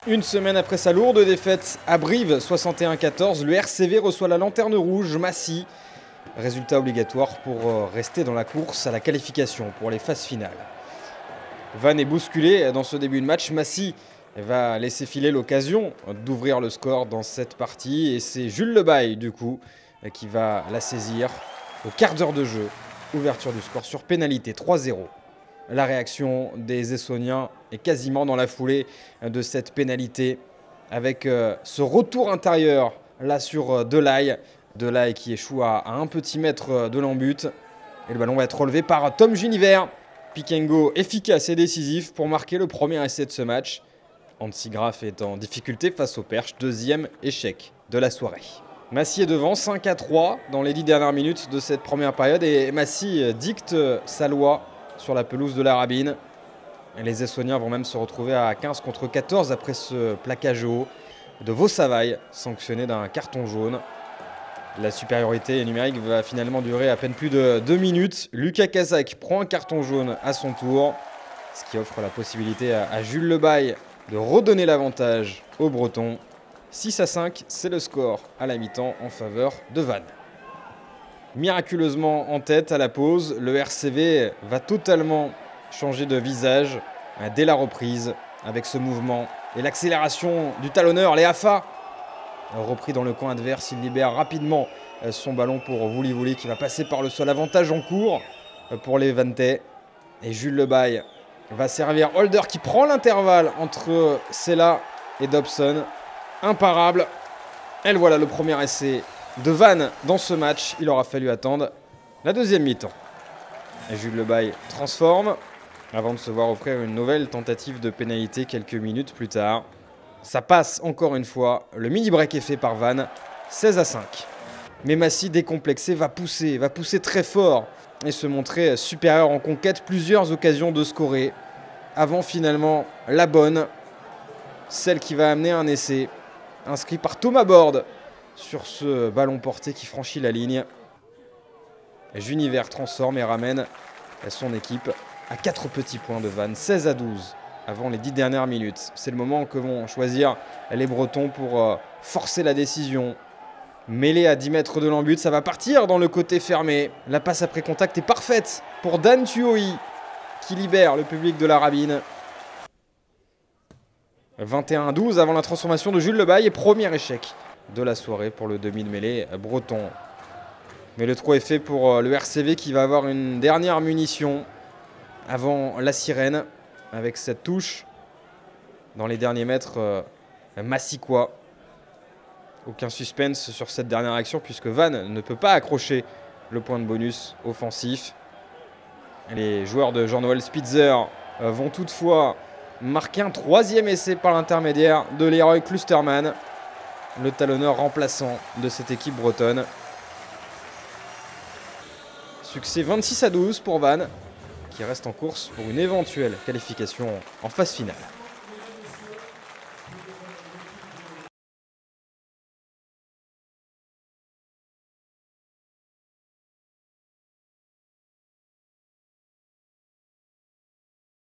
Une semaine après sa lourde défaite à Brive 61-14, le RCV reçoit la lanterne rouge Massy. Résultat obligatoire pour rester dans la course à la qualification pour les phases finales. Vannes est bousculé dans ce début de match. Massy va laisser filer l'occasion d'ouvrir le score dans cette partie. Et c'est Jules Lebaille, du coup, qui va la saisir au quart d'heure de jeu. Ouverture du score sur pénalité 3-0. La réaction des Essonniens est quasiment dans la foulée de cette pénalité avec ce retour intérieur là sur Delaye. Delaye qui échoue à 1 petit mètre de l'embut. Et le ballon va être relevé par Tom Juniver. Pikengo efficace et décisif pour marquer le premier essai de ce match. Hansi Graf est en difficulté face au Perche. Deuxième échec de la soirée. Massy est devant 5-3 dans les 10 dernières minutes de cette première période. Et Massy dicte sa loi sur la pelouse de la Rabine. Et les Essonniens vont même se retrouver à 15 contre 14 après ce plaquage haut de Vaux-Savaille, sanctionné d'un carton jaune. La supériorité numérique va finalement durer à peine plus de 2 minutes. Lucas Kazak prend un carton jaune à son tour, ce qui offre la possibilité à Jules Lebaille de redonner l'avantage aux Bretons. 6-5, c'est le score à la mi-temps en faveur de Vannes. Miraculeusement en tête à la pause, le RCV va totalement changer de visage dès la reprise avec ce mouvement et l'accélération du talonneur Léafa. Repris dans le coin adverse, il libère rapidement son ballon pour Vouli qui va passer par le sol. Avantage en cours pour les Vantais. Et Jules Lebaille va servir Holder qui prend l'intervalle entre Sella et Dobson. Imparable. Et voilà le premier essai de Vannes dans ce match. Il aura fallu attendre la deuxième mi-temps. Et Jules Lebaille transforme avant de se voir offrir une nouvelle tentative de pénalité quelques minutes plus tard. Ça passe encore une fois. Le mini-break est fait par Vannes. 16-5. Mais Massy, décomplexé, va pousser très fort et se montrer supérieur en conquête. Plusieurs occasions de scorer avant finalement la bonne. Celle qui va amener un essai inscrit par Thomas Borde sur ce ballon porté qui franchit la ligne. Juniver transforme et ramène son équipe à 4 petits points de Vannes. 16-12 avant les 10 dernières minutes. C'est le moment que vont choisir les Bretons pour forcer la décision. Mêlé à 10 mètres de l'embut, ça va partir dans le côté fermé. La passe après contact est parfaite pour Dan Tuohi qui libère le public de la Rabine. 21-12 avant la transformation de Jules Lebaille et premier échec de la soirée pour le demi de mêlée breton. Mais le trou est fait pour le RCV qui va avoir une dernière munition avant la sirène avec cette touche dans les derniers mètres massicois. Aucun suspense sur cette dernière action puisque Vannes ne peut pas accrocher le point de bonus offensif. Les joueurs de Jean-Noël Spitzer vont toutefois marquer un troisième essai par l'intermédiaire de Leroy Klusterman, le talonneur remplaçant de cette équipe bretonne. Succès 26-12 pour Vannes, qui reste en course pour une éventuelle qualification en phase finale.